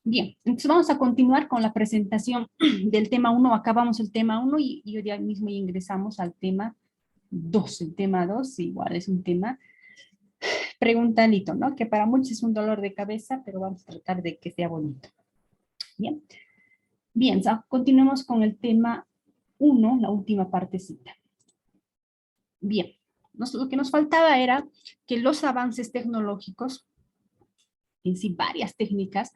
Bien, entonces vamos a continuar con la presentación del tema 1. Acabamos el tema 1 y hoy día mismo ingresamos al tema 2. El tema 2 igual es un tema preguntalito, ¿no? Que para muchos es un dolor de cabeza, pero vamos a tratar de que sea bonito. Bien, bien, continuemos con el tema 1, la última partecita. Bien, lo que nos faltaba era que los avances tecnológicos, en sí varias técnicas,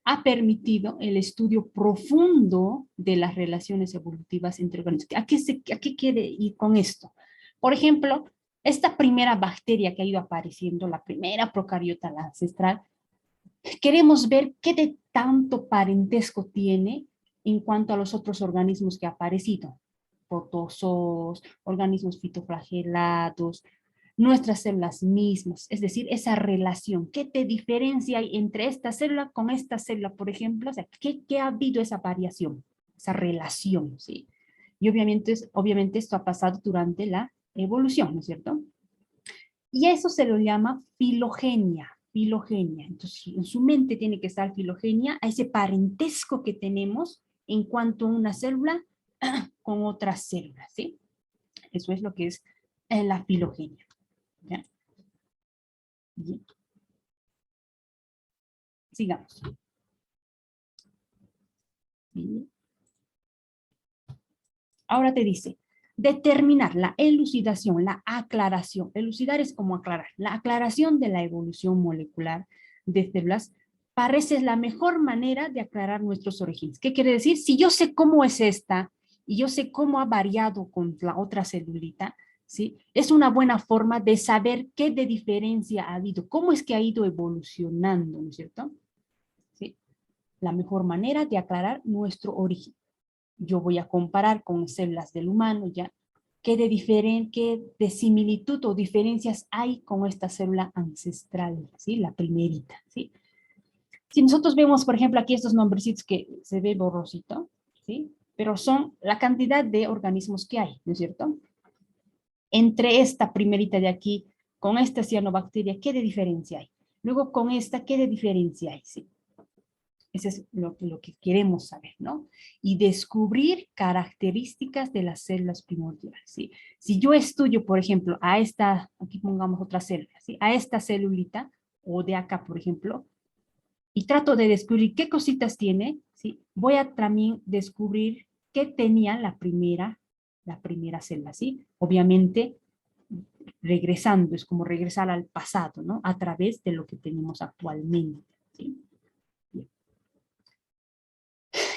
ha permitido el estudio profundo de las relaciones evolutivas entre organismos. ¿A qué quiere ir con esto? Por ejemplo, esta primera bacteria que ha ido apareciendo, la primera procariota, la ancestral, queremos ver qué de tanto parentesco tiene en cuanto a los otros organismos que ha aparecido. Protozoos, organismos fitoflagelados, nuestras células mismas, es decir, esa relación, ¿qué te diferencia entre esta célula con esta célula, por ejemplo? O sea, ¿qué ha habido esa variación, esa relación, ¿sí? Y obviamente esto ha pasado durante la evolución, ¿no es cierto? Y a eso se lo llama filogenia, filogenia. Entonces, en su mente tiene que estar filogenia, a ese parentesco que tenemos en cuanto a una célula con otra célula, ¿sí? Eso es lo que es la filogenia. ¿Ya? Bien. Sigamos. Bien. Ahora te dice, determinar la elucidación, la aclaración. Elucidar es como aclarar. La aclaración de la evolución molecular de células parece la mejor manera de aclarar nuestros orígenes. ¿Qué quiere decir? Si yo sé cómo es esta y yo sé cómo ha variado con la otra celulita, ¿sí? Es una buena forma de saber qué de diferencia ha habido, cómo es que ha ido evolucionando, ¿no es cierto? ¿Sí? La mejor manera de aclarar nuestro origen. Yo voy a comparar con células del humano, ya, qué de similitud o diferencias hay con esta célula ancestral, ¿sí? La primerita, ¿sí? Si nosotros vemos, por ejemplo, aquí estos nombrecitos que se ve borrosito, ¿sí? Pero son la cantidad de organismos que hay, ¿no es cierto? Entre esta primerita de aquí, con esta cianobacteria, ¿qué de diferencia hay? Luego con esta, ¿qué de diferencia hay? ¿Sí? Eso es lo que queremos saber, ¿no? Y descubrir características de las células primordiales, ¿sí? Si yo estudio, por ejemplo, a esta, aquí pongamos otra célula, ¿sí? A esta celulita, o de acá, por ejemplo, y trato de descubrir qué cositas tiene, ¿sí? Voy a también descubrir qué tenía la primera célula, ¿sí? Obviamente, regresando, es como regresar al pasado, ¿no? A través de lo que tenemos actualmente, ¿sí?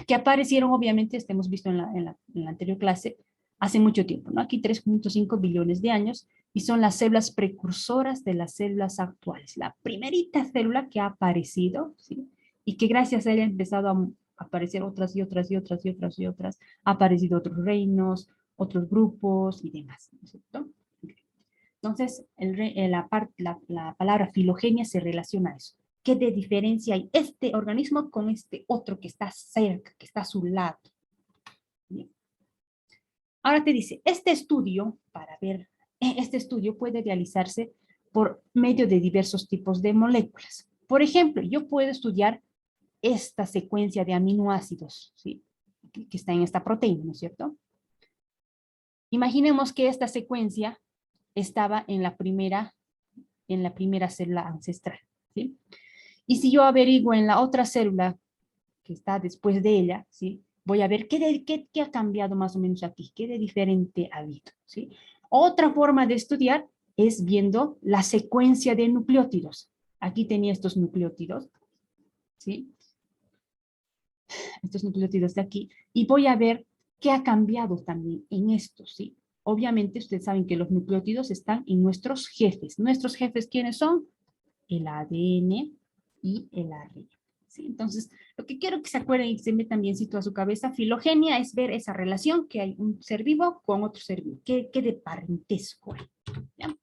Que aparecieron, obviamente, hemos visto en la anterior clase, hace mucho tiempo, ¿no? Aquí 3.5 billones de años, y son las células precursoras de las células actuales. La primerita célula que ha aparecido, ¿sí? Y que gracias a ella han empezado a aparecer otras y otras y otras y otras y otras, ha aparecido otros reinos, otros grupos y demás, ¿no es cierto? Entonces, la palabra filogenia se relaciona a eso. ¿Qué de diferencia hay este organismo con este otro que está cerca, que está a su lado? Bien. Ahora te dice, este estudio puede realizarse por medio de diversos tipos de moléculas. Por ejemplo, yo puedo estudiar esta secuencia de aminoácidos, ¿sí? Que está en esta proteína, ¿no es cierto? Imaginemos que esta secuencia estaba en la primera célula ancestral, ¿sí? Y si yo averiguo en la otra célula que está después de ella, ¿sí? Voy a ver qué ha cambiado más o menos aquí, qué de diferente ha habido, ¿sí? Otra forma de estudiar es viendo la secuencia de nucleótidos. Aquí tenía estos nucleótidos, ¿sí? Estos nucleótidos de aquí, y voy a ver qué ha cambiado también en estos, ¿sí? Obviamente, ustedes saben que los nucleótidos están en nuestros jefes. ¿Nuestros jefes quiénes son? El ADN y el ARN. ¿Sí? Entonces, lo que quiero que se acuerden y se metan biencito a su cabeza, filogenia es ver esa relación que hay un ser vivo con otro ser vivo. ¿Qué de parentesco hay? ¿Ya?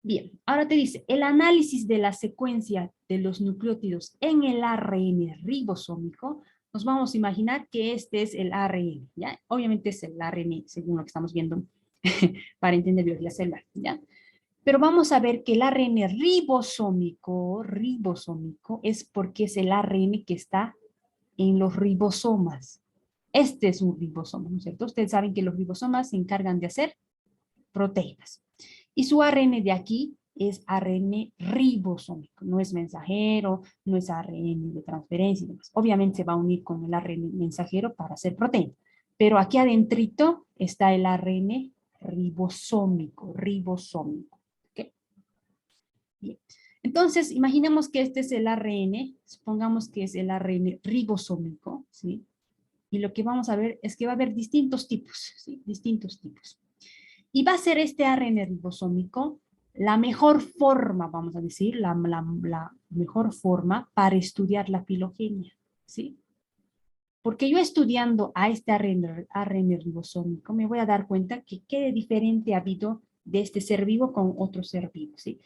Bien, ahora te dice, el análisis de la secuencia de los nucleótidos en el ARN ribosómico, nos vamos a imaginar que este es el ARN, ¿ya? Obviamente es el ARN, según lo que estamos viendo, para entender biología celular, ¿ya? Pero vamos a ver que el ARN ribosómico es porque es el ARN que está en los ribosomas. Este es un ribosoma, ¿no es cierto? Ustedes saben que los ribosomas se encargan de hacer proteínas. Y su ARN de aquí es ARN ribosómico, no es mensajero, no es ARN de transferencia y demás. Obviamente se va a unir con el ARN mensajero para hacer proteína, pero aquí adentrito está el ARN ribosómico. ¿Okay? Bien. Entonces, imaginemos que este es el ARN, supongamos que es el ARN ribosómico, ¿sí? Y lo que vamos a ver es que va a haber distintos tipos, ¿sí? Distintos tipos. Y va a ser este ARN ribosómico la mejor forma, vamos a decir, la mejor forma para estudiar la filogenia, ¿sí? Porque yo estudiando a este ARN ribosómico me voy a dar cuenta que qué de diferente ha habido de este ser vivo con otro ser vivo, ¿sí?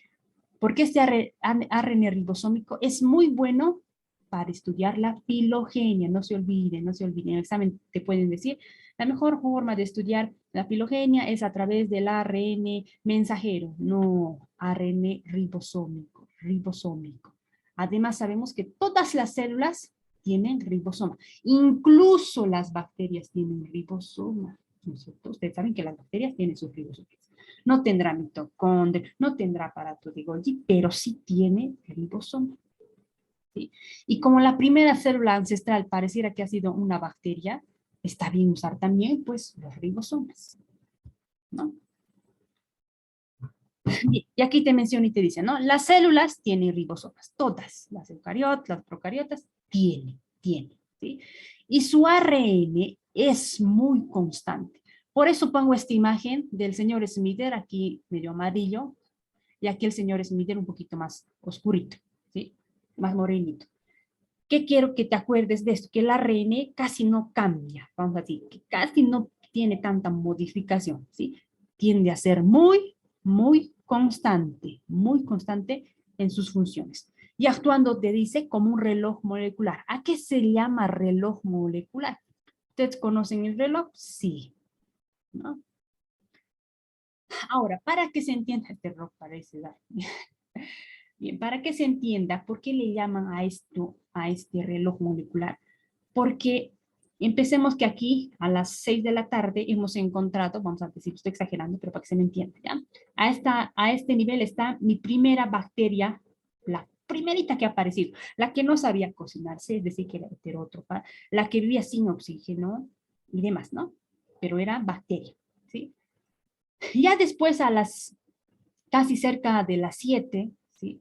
Porque este ARN ribosómico es muy bueno para estudiar la filogenia. No se olviden, no se olviden. En el examen te pueden decir, la mejor forma de estudiar la filogenia es a través del ARN mensajero, no ARN ribosómico. Además, sabemos que todas las células tienen ribosoma. Incluso las bacterias tienen ribosoma. ¿No es cierto? Ustedes saben que las bacterias tienen sus ribosomas. No tendrá mitocondria, no tendrá aparato de Golgi, pero sí tiene ribosoma. ¿Sí? Y como la primera célula ancestral pareciera que ha sido una bacteria, está bien usar también pues los ribosomas, ¿no? Y aquí te menciona y te dice, ¿no? Las células tienen ribosomas, todas, las eucariotas, las procariotas, tienen, ¿sí? Y su ARN es muy constante. Por eso pongo esta imagen del señor Smither, aquí medio amarillo, y aquí el señor Smither un poquito más oscurito, ¿sí? Más morenito. ¿Qué quiero que te acuerdes de esto? Que el ARN casi no cambia, vamos a decir, que casi no tiene tanta modificación, ¿sí? Tiende a ser muy constante en sus funciones. Y actuando, te dice, como un reloj molecular. ¿A qué se llama reloj molecular? ¿Ustedes conocen el reloj? Sí, ¿no? Ahora, para que se entienda, este reloj parece dar. Bien, para que se entienda por qué le llaman a esto, a este reloj molecular. Porque empecemos que aquí a las 6 de la tarde hemos encontrado, vamos a decir, estoy exagerando, pero para que se me entienda, ¿ya? A este nivel está mi primera bacteria, la primerita que ha aparecido, la que no sabía cocinarse, es decir, que era heterótrofa, la que vivía sin oxígeno y demás, ¿no? Pero era bacteria, ¿sí? Ya después a las casi cerca de las 7, ¿sí?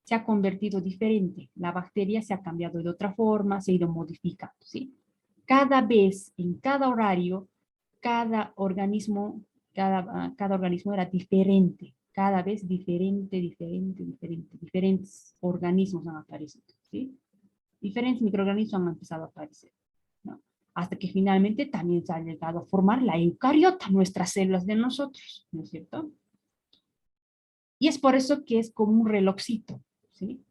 Se ha convertido diferente. La bacteria se ha cambiado de otra forma, se ha ido modificando, ¿sí? Cada vez, en cada horario, cada organismo, cada organismo era diferente. Cada vez diferentes organismos han aparecido, ¿sí? Diferentes microorganismos han empezado a aparecer, ¿no? Hasta que finalmente también se ha llegado a formar la eucariota, nuestras células de nosotros, ¿no es cierto? Y es por eso que es como un relojcito, ¿sí?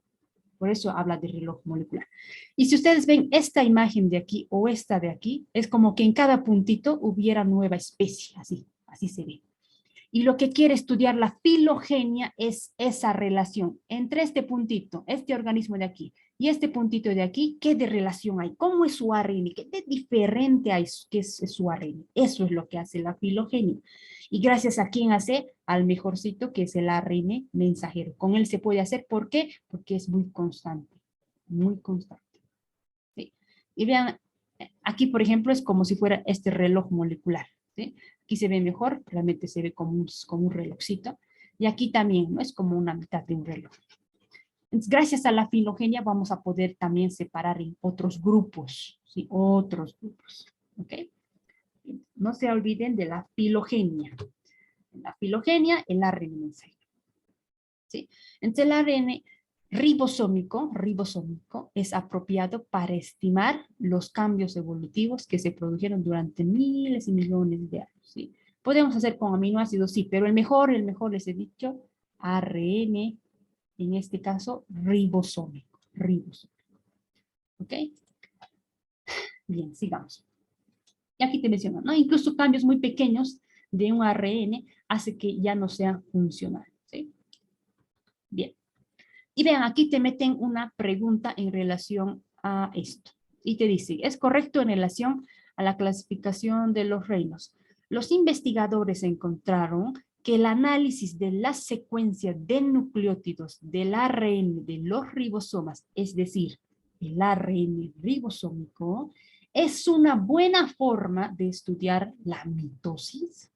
Por eso habla de reloj molecular. Y si ustedes ven esta imagen de aquí o esta de aquí, es como que en cada puntito hubiera nueva especie, así se ve. Y lo que quiere estudiar la filogenia es esa relación entre este puntito, este organismo de aquí, y este puntito de aquí, ¿qué de relación hay? ¿Cómo es su ARN? ¿Qué de diferente hay que es su ARN? Eso es lo que hace la filogenia. Y gracias a quién hace, al mejorcito que es el ARN mensajero. Con él se puede hacer, ¿por qué? Porque es muy constante, muy constante. ¿Sí? Y vean, aquí por ejemplo es como si fuera este reloj molecular. ¿Sí? Aquí se ve mejor, realmente se ve como un relojcito. Y aquí también, ¿no? Es como una mitad de un reloj. Entonces, gracias a la filogenia vamos a poder también separar en otros grupos, ¿sí? Otros grupos, ¿ok? No se olviden de la filogenia. En la filogenia, el ARN mensajero, ¿sí? Entonces, el ARN ribosómico es apropiado para estimar los cambios evolutivos que se produjeron durante miles y millones de años, ¿sí? Podemos hacer con aminoácidos, sí, pero el mejor les he dicho, ARN, en este caso, ribosómico. ¿Ok? Bien, sigamos. Y aquí te menciono, ¿no? Incluso cambios muy pequeños de un ARN hace que ya no sea funcional, ¿sí? Y vean, aquí te meten una pregunta en relación a esto. Y te dice, ¿es correcto en relación a la clasificación de los reinos? Los investigadores encontraron que el análisis de la secuencia de nucleótidos del ARN de los ribosomas, es decir, el ARN ribosómico, es una buena forma de estudiar la mitosis.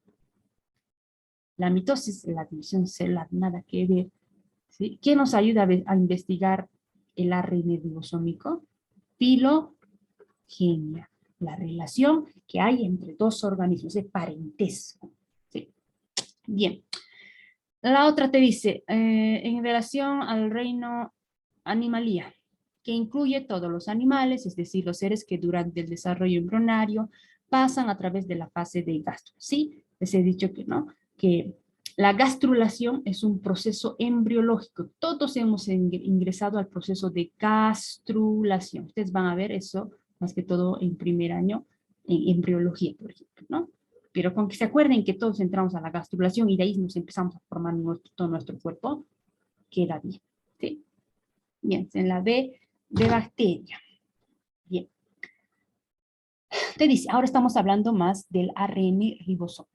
La mitosis, la división celular, nada que ver. ¿Sí? ¿Qué nos ayuda a investigar el ARN ribosómico? Filogenia, la relación que hay entre dos organismos, de parentesco. ¿Sí? Bien. La otra te dice, en relación al reino animalía, que incluye todos los animales, es decir, los seres que durante el desarrollo embrionario pasan a través de la fase de gastro. Sí, les he dicho que no, que la gastrulación es un proceso embriológico. Todos hemos ingresado al proceso de gastrulación. Ustedes van a ver eso más que todo en primer año en embriología, por ejemplo, ¿no? Pero con que se acuerden que todos entramos a la gastrulación y de ahí nos empezamos a formar todo nuestro cuerpo, queda bien. ¿Sí? Bien, en la B de bacteria. Bien. Te dice, ahora estamos hablando más del ARN ribosómico.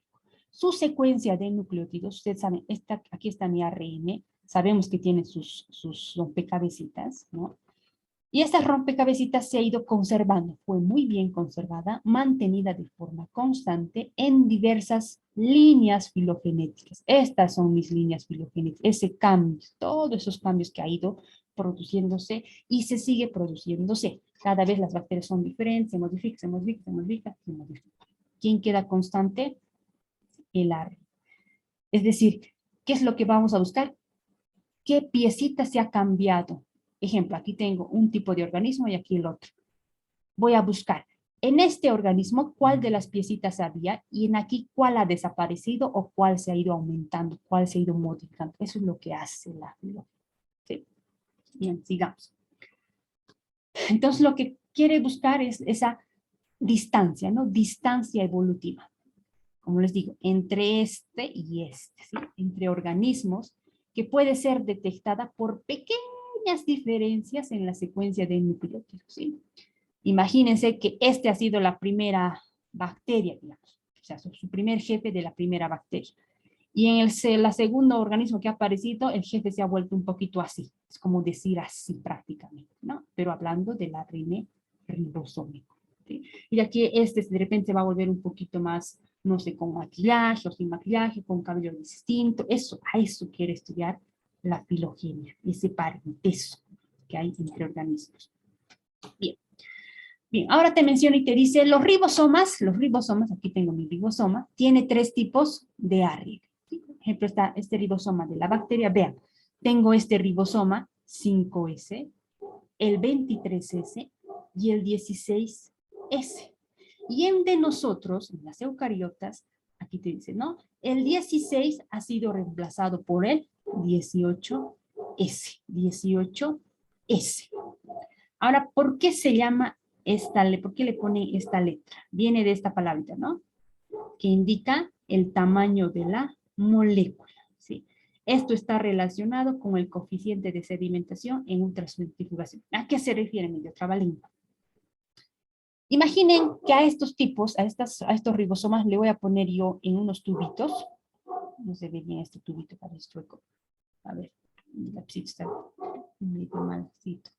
Su secuencia de nucleótidos, ustedes saben, aquí está mi ARN, sabemos que tiene sus rompecabecitas, ¿no? Y esta rompecabecitas se ha ido conservando, fue muy bien conservada, mantenida de forma constante en diversas líneas filogenéticas. Estas son mis líneas filogenéticas, ese cambio, todos esos cambios que ha ido produciéndose y se sigue produciéndose. Cada vez las bacterias son diferentes, se modifican, se modifican, se modifican, se modifican. ¿Quién queda constante? El ARN. Es decir, ¿qué es lo que vamos a buscar? ¿Qué piecita se ha cambiado? Ejemplo, aquí tengo un tipo de organismo y aquí el otro. Voy a buscar en este organismo cuál de las piecitas había y en aquí cuál ha desaparecido o cuál se ha ido aumentando, cuál se ha ido modificando. Eso es lo que hace la biología. ¿Sí? Bien, sigamos. Entonces lo que quiere buscar es esa distancia, ¿no? Distancia evolutiva. Como les digo, entre este y este, ¿sí? Entre organismos que puede ser detectada por pequeñas diferencias en la secuencia de nucleótidos, ¿sí? Imagínense que este ha sido la primera bacteria, digamos, o sea, su primer jefe de la primera bacteria. Y en la segundo organismo que ha aparecido, el jefe se ha vuelto un poquito así, es como decir así prácticamente, ¿no? Pero hablando del ARN ribosómico, ¿sí? Y de aquí este de repente se va a volver un poquito más, no sé, con maquillaje o sin maquillaje, con cabello distinto, eso, a eso quiere estudiar la filogenia, ese parentesco que hay entre organismos. Bien. Bien, ahora te menciono y te dice los ribosomas, aquí tengo mi ribosoma, tiene 3 tipos de ARN. Por ejemplo, está este ribosoma de la bacteria, vean, tengo este ribosoma 5S, el 23S y el 16S. Y en de nosotros, en las eucariotas, aquí te dice, ¿no? El 16 ha sido reemplazado por el 18S, 18S. Ahora, ¿por qué se llama por qué le pone esta letra? Viene de esta palabra, ¿no? Que indica el tamaño de la molécula, ¿sí? Esto está relacionado con el coeficiente de sedimentación en ultracentrifugación. ¿A qué se refiere, medio trabalengua? Imaginen que a estos tipos, a estos ribosomas, le voy a poner yo en unos tubitos. No se ve bien este tubito, para el chueco. A ver, el lapicito está medio malcito.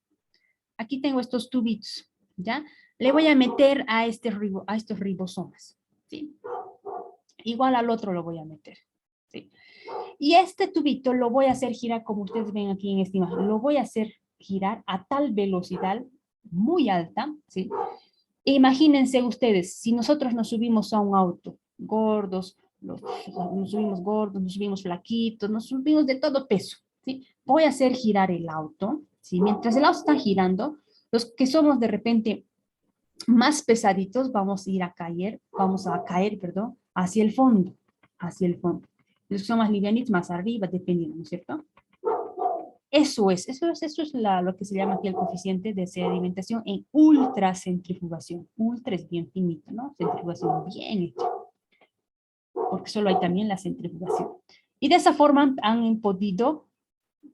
Aquí tengo estos tubitos, ¿ya? Le voy a meter a estos ribosomas, ¿sí? Igual al otro lo voy a meter, ¿sí? Y este tubito lo voy a hacer girar, como ustedes ven aquí en esta imagen, lo voy a hacer girar a tal velocidad muy alta, ¿sí? E imagínense ustedes, si nosotros nos subimos a un auto, gordos, nos subimos gordos, nos subimos flaquitos, nos subimos de todo peso, ¿sí? Voy a hacer girar el auto, ¿sí? Mientras el auto está girando, los que somos de repente más pesaditos vamos a caer, perdón, hacia el fondo, hacia el fondo. Los que son más livianitos, más arriba, dependiendo, ¿no es cierto? Eso es lo que se llama aquí el coeficiente de sedimentación en ultracentrifugación. Ultra es bien finito, ¿no? Centrifugación bien hecha. Porque solo hay también la centrifugación. Y de esa forma han podido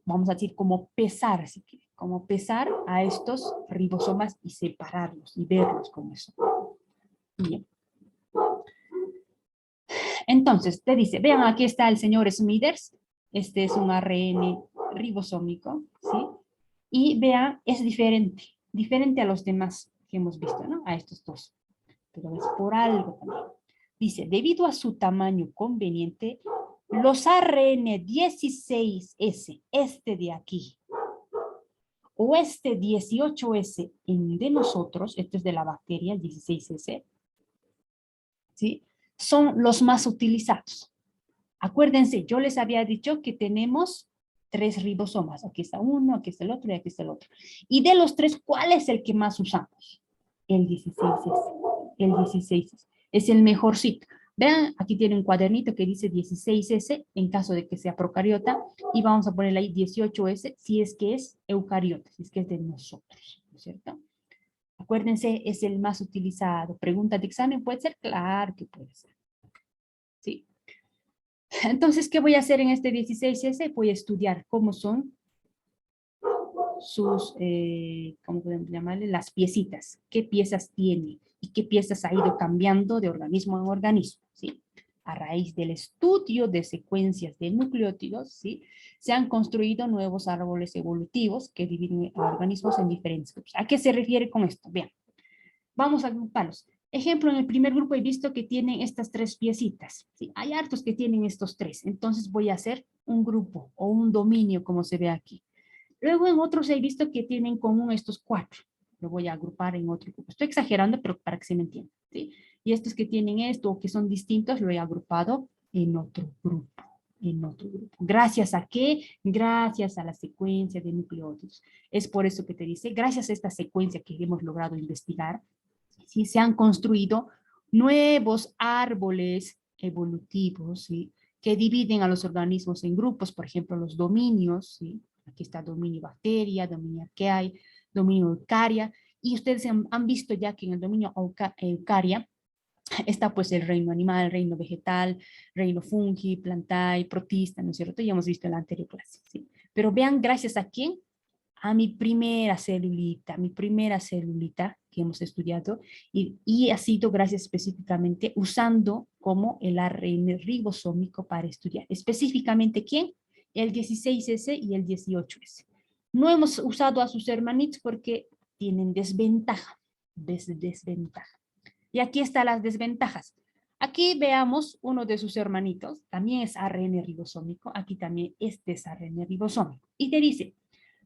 vamos a decir, como pesar, si quiere, como pesar a estos ribosomas y separarlos y verlos como eso. Bien. Entonces, te dice, vean, aquí está el señor Smithers, este es un ARN ribosómico, ¿sí? Y vean, es diferente a los demás que hemos visto, ¿no? A estos dos, pero es por algo también. Dice, debido a su tamaño conveniente, los ARN 16S, este de aquí, o este 18S de nosotros, este es de la bacteria, el 16S, ¿sí? Son los más utilizados. Acuérdense, yo les había dicho que tenemos 3 ribosomas. Aquí está uno, aquí está el otro y aquí está el otro. Y de los 3, ¿cuál es el que más usamos? El 16S. El 16S. Es el mejorcito. Vean, aquí tiene un cuadernito que dice 16S en caso de que sea procariota y vamos a ponerle ahí 18S si es que es eucariota, si es que es de nosotros, ¿no es cierto? Acuérdense, es el más utilizado. Pregunta de examen, ¿puede ser? Claro que puede ser. Sí. Entonces, ¿qué voy a hacer en este 16S? Voy a estudiar cómo son sus, ¿cómo podemos llamarle? Las piecitas. ¿Qué piezas tiene? Y qué piezas ha ido cambiando de organismo a organismo, ¿sí? A raíz del estudio de secuencias de nucleótidos, ¿sí? Se han construido nuevos árboles evolutivos que dividen a organismos en diferentes grupos. ¿A qué se refiere con esto? Vean, vamos a agruparlos. Ejemplo, en el primer grupo he visto que tienen estas 3 piecitas. ¿Sí? Hay hartos que tienen estos 3. Entonces voy a hacer un grupo o un dominio, como se ve aquí. Luego en otros he visto que tienen en común estos 4. Lo voy a agrupar en otro grupo. Estoy exagerando, pero para que se me entienda. ¿Sí? Y estos que tienen esto o que son distintos, lo he agrupado en otro grupo. En otro grupo. ¿Gracias a qué? Gracias a la secuencia de nucleótidos. Es por eso que te dice, gracias a esta secuencia que hemos logrado investigar, ¿sí? Se han construido nuevos árboles evolutivos, ¿sí? Que dividen a los organismos en grupos, por ejemplo, los dominios, ¿sí? Aquí está dominio bacteria, dominio arquea, dominio eucaria, y ustedes han visto ya que en el dominio eucaria está pues el reino animal, el reino vegetal, reino fungi, plantae, protista, ¿no es cierto? Ya hemos visto en la anterior clase, ¿sí? Pero vean, gracias a quién, a mi primera celulita que hemos estudiado y ha sido gracias específicamente usando como el ARN ribosómico para estudiar. Específicamente, ¿quién? El 16S y el 18S. No hemos usado a sus hermanitos porque tienen desventaja, desventaja. Y aquí están las desventajas. Aquí veamos uno de sus hermanitos, también es ARN ribosómico, aquí también este es ARN ribosómico. Y te dice,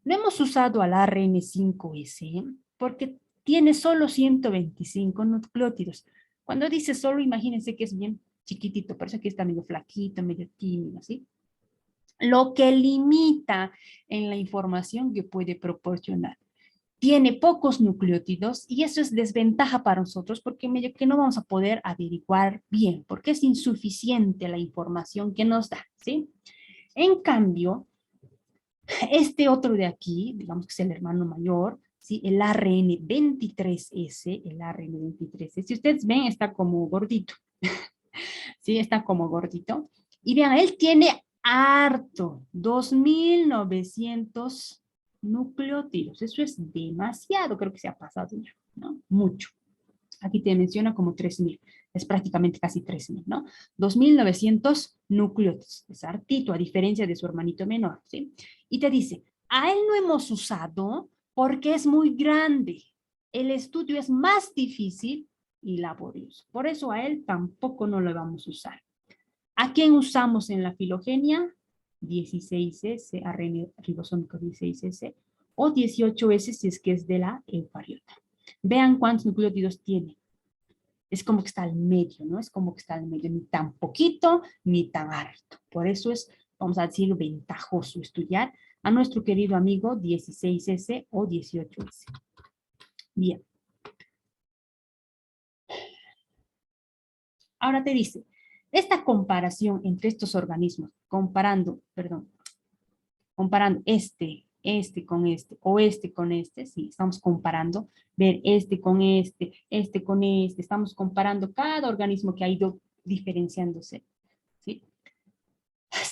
no hemos usado al ARN5S porque tiene solo 125 nucleótidos. Cuando dice solo, imagínense que es bien chiquitito, por eso aquí está medio flaquito, medio tímido, ¿sí? Lo que limita en la información que puede proporcionar. Tiene pocos nucleótidos y eso es desventaja para nosotros porque medio que no vamos a poder averiguar bien, porque es insuficiente la información que nos da, ¿sí? En cambio, este otro de aquí, digamos que es el hermano mayor, ¿sí? El ARN23S, el ARN23S, si ustedes ven, está como gordito, ¿sí? Está como gordito. Y vean, él tiene harto, 2.900 nucleótidos. Eso es demasiado, creo que se ha pasado ya, ¿no? Mucho. Aquí te menciona como 3.000, es prácticamente casi 3.000, ¿no? 2.900 nucleótidos, es hartito, a diferencia de su hermanito menor, ¿sí? Y te dice, a él no hemos usado porque es muy grande. El estudio es más difícil y laborioso. Por eso a él tampoco no lo vamos a usar. ¿A quién usamos en la filogenia? 16S, ARN ribosómico 16S, o 18S si es que es de la eucariota. Vean cuántos nucleótidos tiene. Es como que está al medio, ¿no? Es como que está al medio, ni tan poquito, ni tan harto. Por eso es, vamos a decir, ventajoso estudiar a nuestro querido amigo 16S o 18S. Bien. Ahora te dice, esta comparación entre estos organismos, comparando este con este con este, sí, estamos comparando, ver este con este con este, estamos comparando cada organismo que ha ido diferenciándose, ¿sí?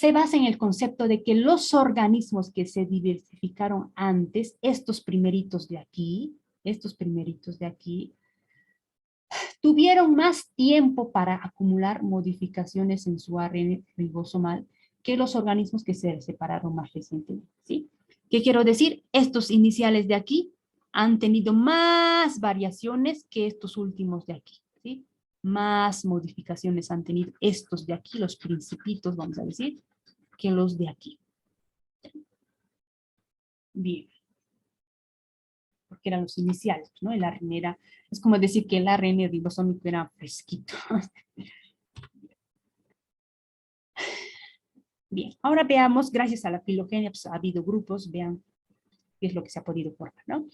se basa en el concepto de que los organismos que se diversificaron antes, estos primeritos de aquí, tuvieron más tiempo para acumular modificaciones en su ARN ribosomal que los organismos que se separaron más recientemente, ¿sí? ¿Qué quiero decir? Estos iniciales de aquí han tenido más variaciones que estos últimos de aquí, ¿sí? Más modificaciones han tenido estos de aquí, los principitos, vamos a decir, que los de aquí. Bien, porque eran los iniciales, ¿no? El ARN era, es como decir que el ARN ribosómico era fresquito. Bien, ahora veamos, gracias a la filogenia, pues ha habido grupos, vean qué es lo que se ha podido formar, ¿no?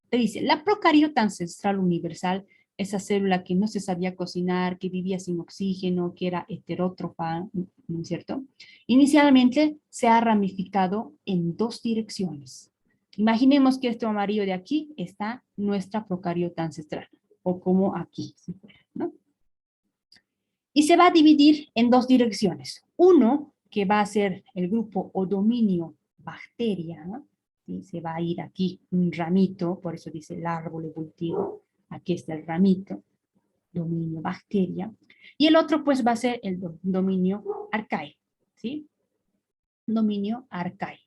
Te dice, la procariota ancestral universal, esa célula que no se sabía cocinar, que vivía sin oxígeno, que era heterótrofa, ¿no es cierto? Inicialmente se ha ramificado en dos direcciones. Imaginemos que este amarillo de aquí está nuestra procariota ancestral, o como aquí, si fuera, ¿no? Y se va a dividir en dos direcciones. Uno, que va a ser el grupo o dominio bacteria, ¿no? ¿Sí? Se va a ir aquí un ramito, por eso dice el árbol evolutivo. Aquí está el ramito, dominio bacteria. Y el otro pues va a ser el dominio arcae, ¿sí? Dominio arcae.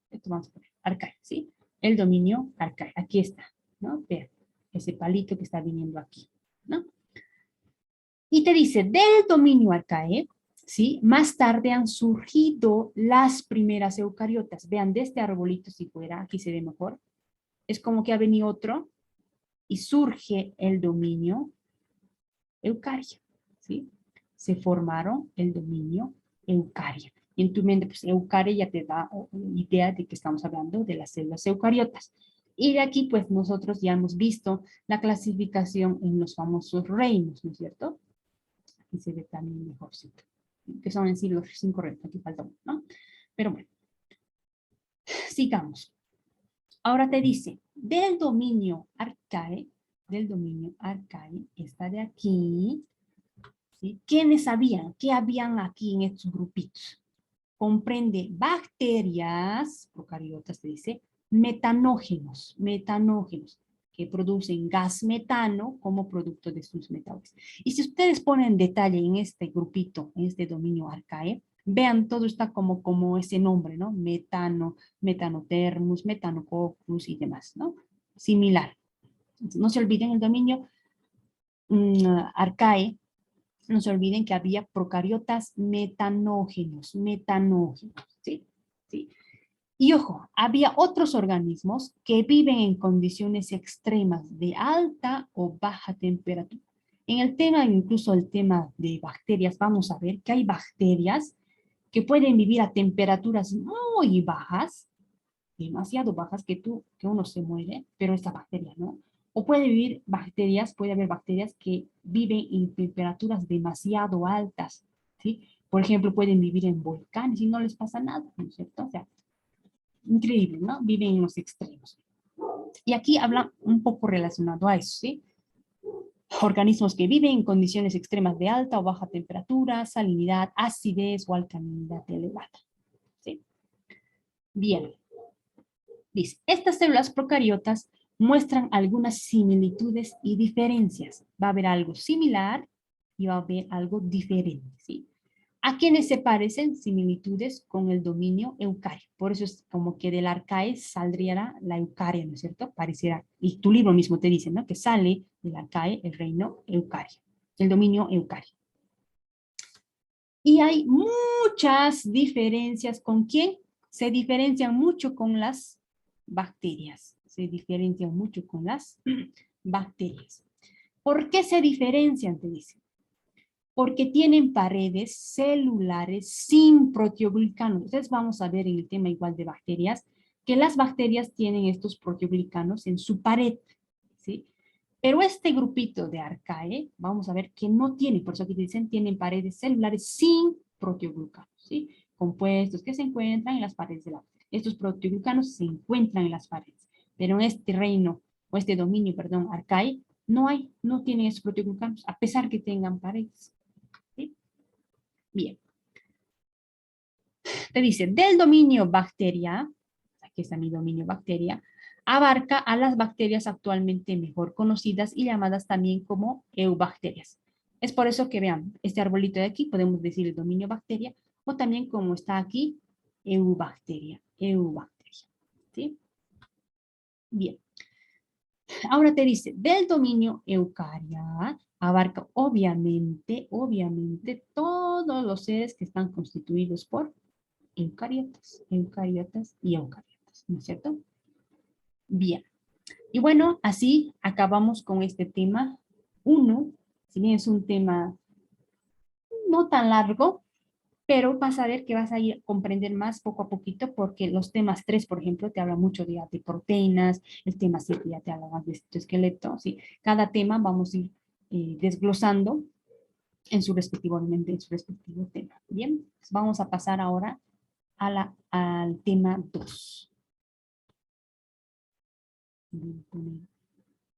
Esto vamos a poner, arcae, ¿sí? El dominio arcae, aquí está, ¿no? Vean, ese palito que está viniendo aquí, ¿no? Y te dice, del dominio arcae, ¿sí? Más tarde han surgido las primeras eucariotas. Vean, de este arbolito, si fuera, aquí se ve mejor. Es como que ha venido otro y surge el dominio eucaria, ¿sí? Se formaron el dominio eucaria. Y en tu mente, pues, eucaria ya te da idea de que estamos hablando de las células eucariotas. Y de aquí, pues, nosotros ya hemos visto la clasificación en los famosos reinos, ¿no es cierto? Aquí se ve también mejorcito, que son en sí los 5 reinos, aquí falta uno, ¿no? Pero bueno, sigamos. Ahora te dice, del dominio arcae, está de aquí, ¿sí? ¿Quiénes habían? ¿Qué habían aquí en estos grupitos? Comprende bacterias, procariotas te dice, metanógenos, que producen gas metano como producto de sus metabolismos. Y si ustedes ponen detalle en este grupito, en este dominio arcae, vean, todo está como ese nombre, ¿no? Metano, metanotermus, metanococcus y demás, ¿no? Similar. Entonces, no se olviden el dominio arcae, no se olviden que había procariotas metanógenos, ¿sí? ¿Sí? Y ojo, había otros organismos que viven en condiciones extremas de alta o baja temperatura. En el tema, incluso el tema de bacterias, vamos a ver que hay bacterias que pueden vivir a temperaturas muy bajas, demasiado bajas que uno se muere, pero esta bacteria no. O puede haber bacterias que viven en temperaturas demasiado altas, ¿sí? Por ejemplo, pueden vivir en volcanes y no les pasa nada, ¿no es cierto? O sea, increíble, ¿no? Viven en los extremos. Y aquí habla un poco relacionado a eso, ¿sí? Organismos que viven en condiciones extremas de alta o baja temperatura, salinidad, acidez o alcalinidad elevada, ¿sí? Bien. Dice, estas células procariotas muestran algunas similitudes y diferencias. Va a haber algo similar y va a haber algo diferente, ¿sí? ¿A quiénes se parecen? Similitudes con el dominio eucario. Por eso es como que del arcae saldría la eucaria, ¿no es cierto? Pareciera, y tu libro mismo te dice, ¿no? Que sale del arcae el reino eucario, el dominio eucario. Y hay muchas diferencias. ¿Con quién? Se diferencian mucho con las bacterias. Se diferencian mucho con las bacterias. ¿Por qué se diferencian? Te dicen. Porque tienen paredes celulares sin proteoglicanos. Entonces vamos a ver en el tema igual de bacterias, que las bacterias tienen estos proteoglicanos en su pared, ¿sí? Pero este grupito de arcae, vamos a ver que no tiene, por eso aquí dicen, tienen paredes celulares sin proteoglucanos, ¿sí? Compuestos que se encuentran en las paredes de la bacteria. Estos proteoglucanos se encuentran en las paredes, pero en este reino, o este dominio, perdón, arcae, no tienen estos proteoglucanos, a pesar que tengan paredes, ¿sí? Bien. Te dice, del dominio bacteria, aquí está mi dominio bacteria, abarca a las bacterias actualmente mejor conocidas y llamadas también como eubacterias. Es por eso que vean, este arbolito de aquí podemos decir el dominio bacteria o también como está aquí, eubacteria, eubacteria. ¿Sí? Bien. Ahora te dice, del dominio eucaria abarca obviamente todos los seres que están constituidos por eucariotas y eucariotas, ¿no es cierto? Bien. Y bueno, así acabamos con este tema 1. Si bien es un tema no tan largo, pero vas a ver que vas a ir a comprender más poco a poquito porque los temas 3, por ejemplo, te habla mucho de proteínas, el tema 7 ya te habla más de esqueleto, ¿sí? Cada tema vamos a ir desglosando en su respectivo, obviamente, en su respectivo tema. Bien, pues vamos a pasar ahora al tema 2. Voy a poner